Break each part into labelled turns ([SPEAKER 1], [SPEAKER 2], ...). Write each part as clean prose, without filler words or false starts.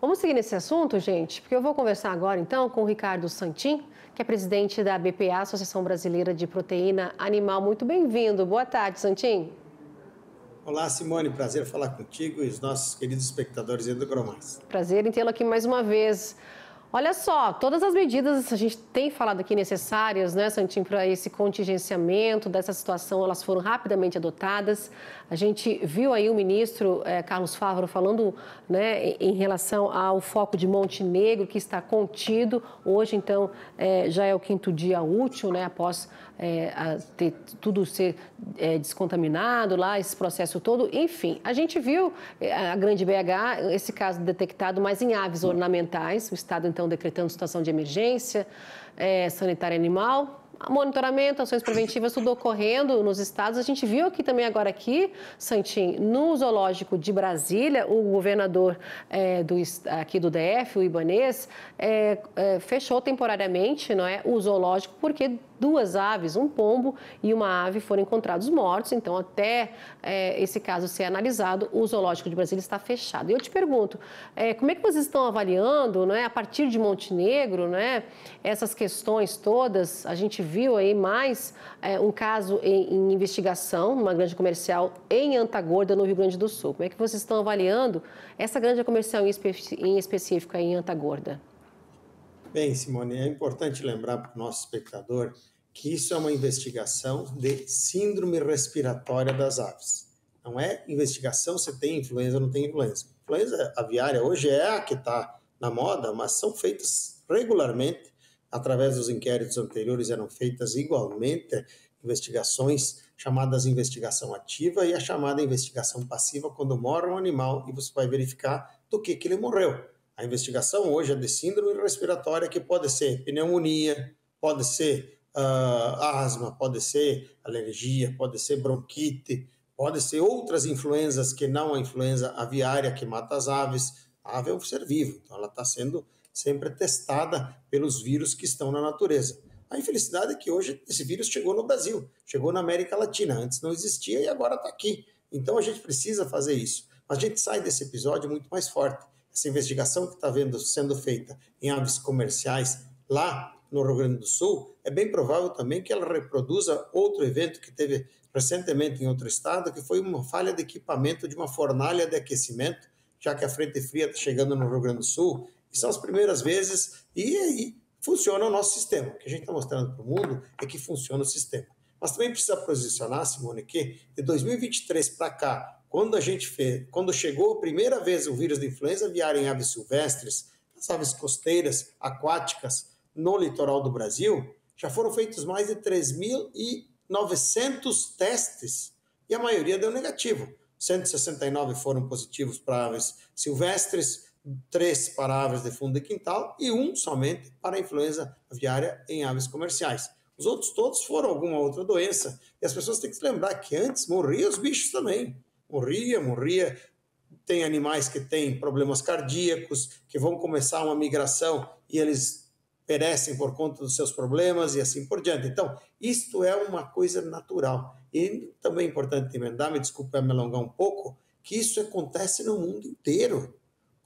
[SPEAKER 1] Vamos seguir nesse assunto, gente? Porque eu vou conversar agora, então, com o Ricardo Santin, que é presidente da BPA, Associação Brasileira de Proteína Animal. Muito bem-vindo. Boa tarde, Santin.
[SPEAKER 2] Olá, Simone. Prazer falar contigo e os nossos queridos espectadores do Agromais.
[SPEAKER 1] Prazer em tê-lo aqui mais uma vez. Olha só, todas as medidas a gente tem falado aqui necessárias, né, Santinho, para esse contingenciamento dessa situação, elas foram rapidamente adotadas. A gente viu aí o ministro Carlos Fávaro falando, né, em relação ao foco de Montenegro, que está contido. Hoje, então, já é o 5º dia útil, né, após ter tudo ser descontaminado lá, esse processo todo. Enfim, a gente viu a grande BH, esse caso detectado mais em aves ornamentais, o Estado, então, decretando situação de emergência sanitária animal. Monitoramento, ações preventivas, tudo ocorrendo nos estados. A gente viu aqui também agora Santin, no zoológico de Brasília, o governador aqui do DF, o Ibanez, fechou temporariamente, não é, o zoológico porque 2 aves, um pombo e uma ave foram encontrados mortos. Então, até esse caso ser analisado, o zoológico de Brasília está fechado. E eu te pergunto, como é que vocês estão avaliando, não é, a partir de Montenegro, não é, essas questões todas? A gente viu aí mais um caso em investigação, numa grande comercial em Antagorda, no Rio Grande do Sul. Como é que vocês estão avaliando essa grande comercial em específico aí em Antagorda?
[SPEAKER 2] Bem, Simone, é importante lembrar para o nosso espectador que isso é uma investigação de síndrome respiratória das aves. Não é investigação se tem influenza ou não tem influenza. Influenza aviária hoje é a que está na moda, mas são feitas regularmente, através dos inquéritos anteriores eram feitas igualmente investigações chamadas investigação ativa e a chamada investigação passiva, quando morre um animal e você vai verificar do que ele morreu. A investigação hoje é de síndrome respiratória, que pode ser pneumonia, pode ser asma, pode ser alergia, pode ser bronquite, pode ser outras influenzas que não a influenza aviária que mata as aves. A ave é um ser vivo, então ela está sendo sempre testada pelos vírus que estão na natureza. A infelicidade é que hoje esse vírus chegou no Brasil, chegou na América Latina, antes não existia e agora está aqui. Então a gente precisa fazer isso. Mas a gente sai desse episódio muito mais forte. Essa investigação que está sendo feita em aves comerciais lá no Rio Grande do Sul, é bem provável também que ela reproduza outro evento que teve recentemente em outro estado, que foi uma falha de equipamento de uma fornalha de aquecimento, já que a frente fria está chegando no Rio Grande do Sul, e são as primeiras vezes, e aí funciona o nosso sistema. O que a gente está mostrando para o mundo é que funciona o sistema. Mas também precisa posicionar, Simone, que de 2023 para cá, quando chegou a primeira vez o vírus da influenza aviária em aves silvestres, as aves costeiras, aquáticas, no litoral do Brasil, já foram feitos mais de 3.900 testes e a maioria deu negativo. 169 foram positivos para aves silvestres, 3 para aves de fundo de quintal e 1 somente para a influenza aviária em aves comerciais. Os outros todos foram alguma outra doença. E as pessoas têm que se lembrar que antes morriam os bichos também. Morria. Tem animais que têm problemas cardíacos, que vão começar uma migração e eles perecem por conta dos seus problemas e assim por diante. Então, isto é uma coisa natural. E também é importante emendar, me desculpe me alongar um pouco, que isso acontece no mundo inteiro.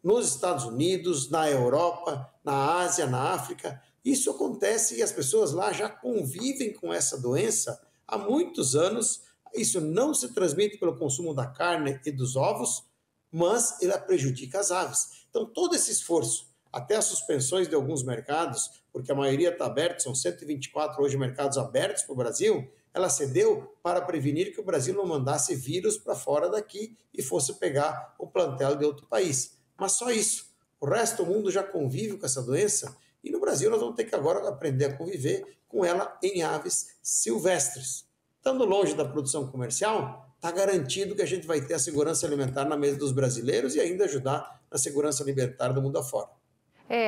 [SPEAKER 2] Nos Estados Unidos, na Europa, na Ásia, na África. Isso acontece e as pessoas lá já convivem com essa doença há muitos anos. Isso não se transmite pelo consumo da carne e dos ovos, mas ela prejudica as aves. Então, todo esse esforço, até as suspensões de alguns mercados, porque a maioria está aberta, são 124 hoje mercados abertos para o Brasil, ela cedeu para prevenir que o Brasil não mandasse vírus para fora daqui e fosse pegar o plantel de outro país. Mas só isso. O resto do mundo já convive com essa doença e no Brasil nós vamos ter que agora aprender a conviver com ela em aves silvestres. Estando longe da produção comercial, está garantido que a gente vai ter a segurança alimentar na mesa dos brasileiros e ainda ajudar na segurança alimentar do mundo afora.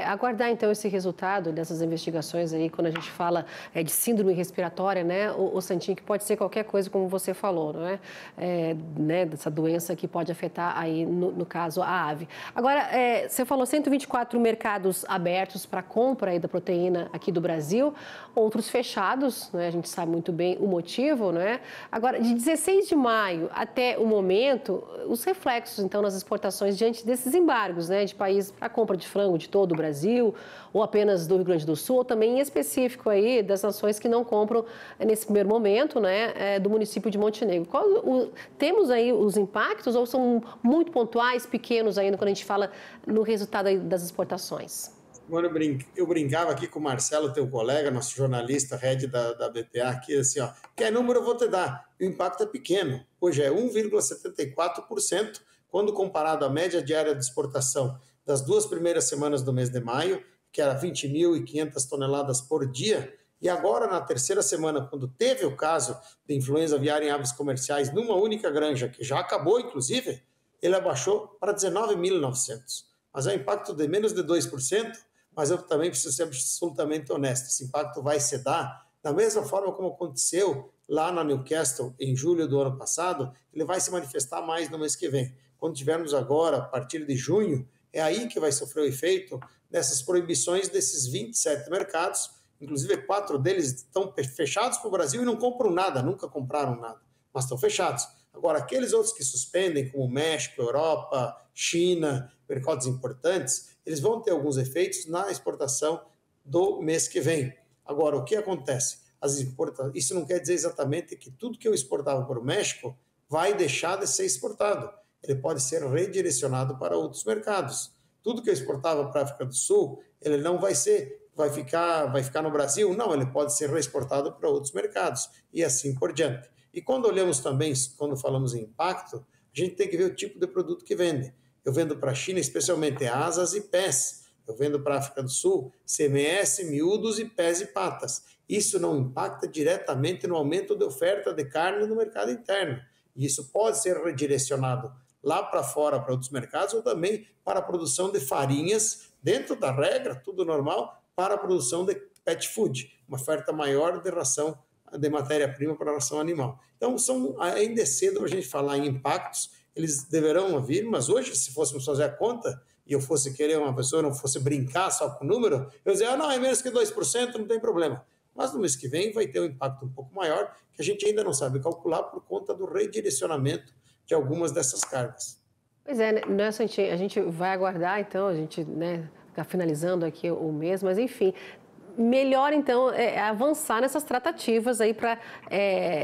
[SPEAKER 1] Aguardar então esse resultado dessas investigações aí, quando a gente fala de síndrome respiratória, né, o Santinho, que pode ser qualquer coisa, como você falou, não é? Né, dessa doença que pode afetar aí, no caso, a ave. Agora, você falou 124 mercados abertos para compra aí da proteína aqui do Brasil, outros fechados, né? A gente sabe muito bem o motivo, não é? Agora, de 16 de maio até o momento, os reflexos, então, nas exportações diante desses embargos, né, de países para compra de frango de todo o Brasil, ou apenas do Rio Grande do Sul, ou também em específico aí das nações que não compram nesse primeiro momento, né, do município de Montenegro. Temos aí os impactos ou são muito pontuais, pequenos ainda, quando a gente fala no resultado aí das exportações?
[SPEAKER 2] Agora eu brincava aqui com o Marcelo, teu colega, nosso jornalista, head da BPA, aqui, assim, ó, que número eu vou te dar? O impacto é pequeno. Hoje é 1,74%, quando comparado à média diária de exportação das 2 primeiras semanas do mês de maio, que era 20.500 toneladas por dia, e agora na terceira semana, quando teve o caso de influenza aviária em aves comerciais numa única granja, que já acabou, inclusive, ele abaixou para 19.900. Mas é um impacto de menos de 2%, mas eu também preciso ser absolutamente honesto. Esse impacto vai se dar da mesma forma como aconteceu lá na Newcastle em julho do ano passado, ele vai se manifestar mais no mês que vem. Quando tivermos agora, a partir de junho, é aí que vai sofrer o efeito dessas proibições desses 27 mercados, inclusive 4 deles estão fechados para o Brasil e não compram nada, nunca compraram nada, mas estão fechados. Agora, aqueles outros que suspendem, como México, Europa, China, mercados importantes, eles vão ter alguns efeitos na exportação do mês que vem. Agora, o que acontece? Isso não quer dizer exatamente que tudo que eu exportava para o México vai deixar de ser exportado. Ele pode ser redirecionado para outros mercados. Tudo que eu exportava para a África do Sul, ele não vai ficar no Brasil, não, ele pode ser reexportado para outros mercados e assim por diante. E quando olhamos também, quando falamos em impacto, a gente tem que ver o tipo de produto que vende. Eu vendo para a China especialmente asas e pés. Eu vendo para a África do Sul CMS, miúdos e pés e patas. Isso não impacta diretamente no aumento de oferta de carne no mercado interno. E isso pode ser redirecionado lá para fora, para outros mercados, ou também para a produção de farinhas, dentro da regra, tudo normal, para a produção de pet food, uma oferta maior de ração de matéria-prima para a ração animal. Então, ainda é cedo para a gente falar em impactos, eles deverão vir, mas hoje, se fôssemos fazer a conta, e eu fosse querer uma pessoa, não fosse brincar só com o número, eu dizer, não, é menos que 2%, não tem problema. Mas no mês que vem vai ter um impacto um pouco maior, que a gente ainda não sabe calcular por conta do redirecionamento de algumas dessas cargas.
[SPEAKER 1] Pois é, né, Santinho, a gente vai aguardar, então, a gente, né, está finalizando aqui o mês, mas enfim, melhor então avançar nessas tratativas aí para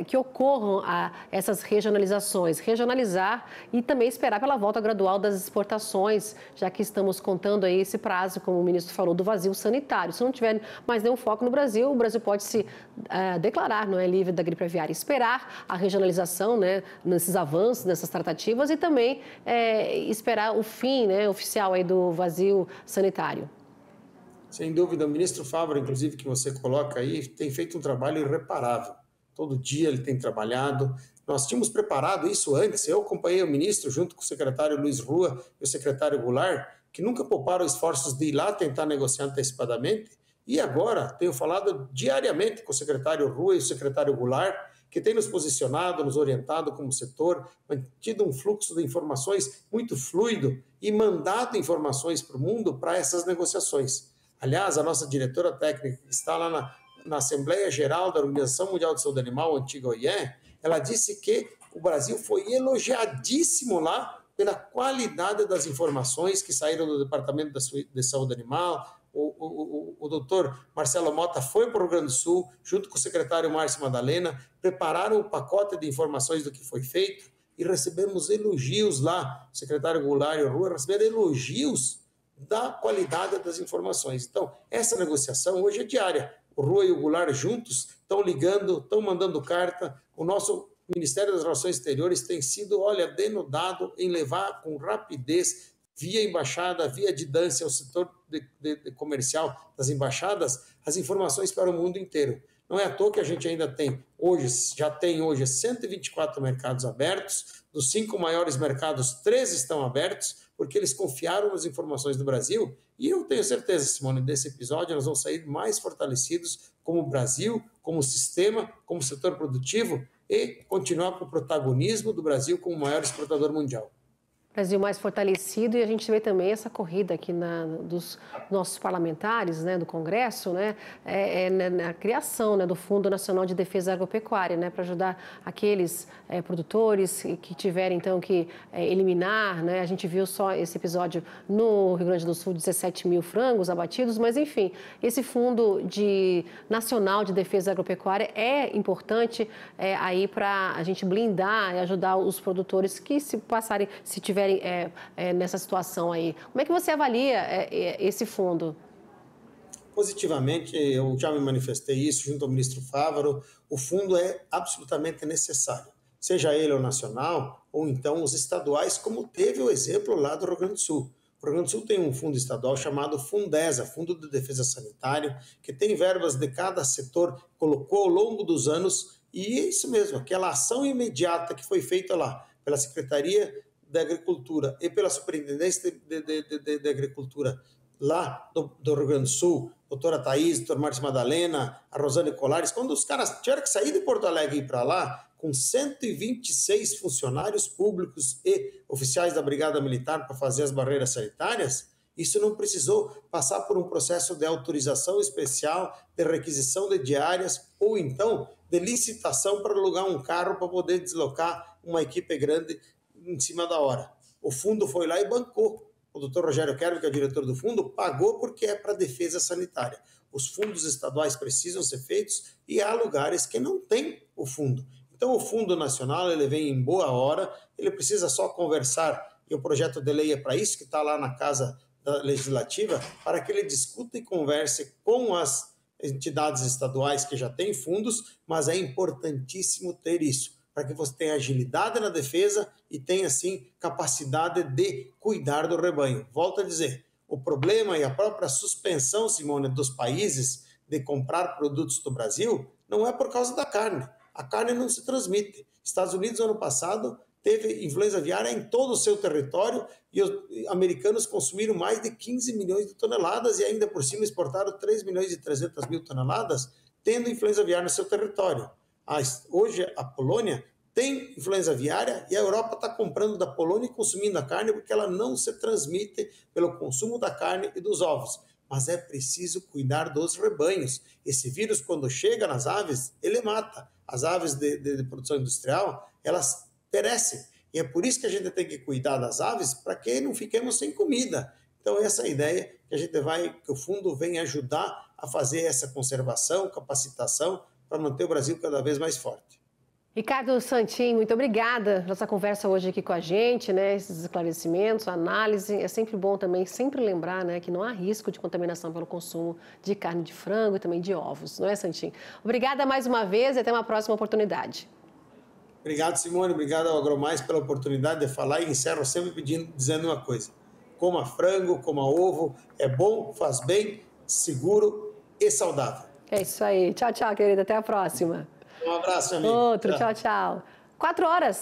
[SPEAKER 1] que ocorram essas regionalizações, regionalizar e também esperar pela volta gradual das exportações, já que estamos contando aí esse prazo, como o ministro falou, do vazio sanitário. Se não tiver mais nenhum foco no Brasil, o Brasil pode se declarar, não é, livre da gripe aviária, esperar a regionalização, né, nesses avanços, nessas tratativas e também esperar o fim, né, oficial aí do vazio sanitário.
[SPEAKER 2] Sem dúvida, o ministro Fávaro, inclusive, que você coloca aí, tem feito um trabalho irreparável. Todo dia ele tem trabalhado. Nós tínhamos preparado isso antes. Eu acompanhei o ministro junto com o secretário Luiz Rua e o secretário Goulart, que nunca pouparam esforços de ir lá tentar negociar antecipadamente. E agora tenho falado diariamente com o secretário Rua e o secretário Goulart, que tem nos posicionado, nos orientado como setor, mantido um fluxo de informações muito fluido e mandado informações para o mundo para essas negociações. Aliás, a nossa diretora técnica, que está lá na Assembleia Geral da Organização Mundial de Saúde Animal, antiga OIE, ela disse que o Brasil foi elogiadíssimo lá pela qualidade das informações que saíram do Departamento de Saúde Animal. O doutor Marcelo Mota foi para o Rio Grande do Sul, junto com o secretário Márcio Madalena, prepararam o pacote de informações do que foi feito e recebemos elogios lá. O secretário Goulart e o Rua receberam elogios da qualidade das informações. Então, essa negociação hoje é diária. O Rua e o Goulart juntos estão ligando, estão mandando carta. O nosso Ministério das Relações Exteriores tem sido, denudado em levar com rapidez, via embaixada, via didância ao setor comercial das embaixadas, as informações para o mundo inteiro. Não é à toa que a gente ainda já tem hoje 124 mercados abertos, dos 5 maiores mercados, 3 estão abertos, porque eles confiaram nas informações do Brasil. E eu tenho certeza, Simone, desse episódio nós vamos sair mais fortalecidos como Brasil, como sistema, como setor produtivo e continuar com o protagonismo do Brasil como o maior exportador mundial.
[SPEAKER 1] Brasil mais fortalecido, e a gente vê também essa corrida aqui dos nossos parlamentares, né, do Congresso, né, na criação, né, do Fundo Nacional de Defesa Agropecuária, né, para ajudar aqueles produtores que tiverem então que eliminar, né, a gente viu só esse episódio no Rio Grande do Sul, 17 mil frangos abatidos, mas enfim, esse Fundo Nacional de Defesa Agropecuária é importante aí para a gente blindar e ajudar os produtores que se tiverem nessa situação aí. Como é que você avalia esse fundo?
[SPEAKER 2] Positivamente, eu já me manifestei isso junto ao ministro Fávaro, o fundo é absolutamente necessário, seja ele o nacional ou então os estaduais, como teve o exemplo lá do Rio Grande do Sul. O Rio Grande do Sul tem um fundo estadual chamado Fundesa, Fundo de Defesa Sanitária, que tem verbas de cada setor, colocou ao longo dos anos, e é isso mesmo, aquela ação imediata que foi feita lá pela Secretaria da Agricultura e pela Superintendência de Agricultura lá do Rio Grande do Sul, doutora Thaís, doutor Márcio Madalena, a Rosane Colares, quando os caras tiveram que sair de Porto Alegre e ir para lá, com 126 funcionários públicos e oficiais da Brigada Militar para fazer as barreiras sanitárias, isso não precisou passar por um processo de autorização especial, de requisição de diárias ou então de licitação para alugar um carro para poder deslocar uma equipe grande em cima da hora. O fundo foi lá e bancou. O doutor Rogério Kerber, que é o diretor do fundo, pagou porque é para a defesa sanitária. Os fundos estaduais precisam ser feitos e há lugares que não tem o fundo. Então, o Fundo Nacional ele vem em boa hora, ele precisa só conversar, e o projeto de lei é para isso, que está lá na Casa Legislativa, para que ele discuta e converse com as entidades estaduais que já têm fundos, mas é importantíssimo ter isso, para que você tenha agilidade na defesa e tenha, assim, capacidade de cuidar do rebanho. Volto a dizer, o problema e a própria suspensão, Simone, dos países de comprar produtos do Brasil não é por causa da carne. A carne não se transmite. Estados Unidos, ano passado, teve influenza aviária em todo o seu território e os americanos consumiram mais de 15 milhões de toneladas e ainda por cima exportaram 3 milhões e 300 mil toneladas, tendo influenza aviária no seu território. Hoje a Polônia tem influenza aviária e a Europa está comprando da Polônia e consumindo a carne porque ela não se transmite pelo consumo da carne e dos ovos. Mas é preciso cuidar dos rebanhos. Esse vírus, quando chega nas aves, ele mata. As aves de produção industrial, elas perecem. E é por isso que a gente tem que cuidar das aves para que não fiquemos sem comida. Então, essa é a ideia que o fundo vem ajudar a fazer essa conservação, capacitação, para manter o Brasil cada vez mais forte.
[SPEAKER 1] Ricardo Santin, muito obrigada pela essa conversa hoje aqui com a gente, né? Esses esclarecimentos, a análise. É sempre bom também sempre lembrar, né, que não há risco de contaminação pelo consumo de carne de frango e também de ovos, não é, Santin? Obrigada mais uma vez e até uma próxima oportunidade.
[SPEAKER 2] Obrigado, Simone. Obrigado ao AgroMais pela oportunidade de falar e encerro sempre dizendo uma coisa. Coma frango, coma ovo, é bom, faz bem, seguro e saudável.
[SPEAKER 1] É isso aí. Tchau, tchau, querida. Até a próxima.
[SPEAKER 2] Um abraço, amigo.
[SPEAKER 1] Outro. Tchau, tchau. 4 horas.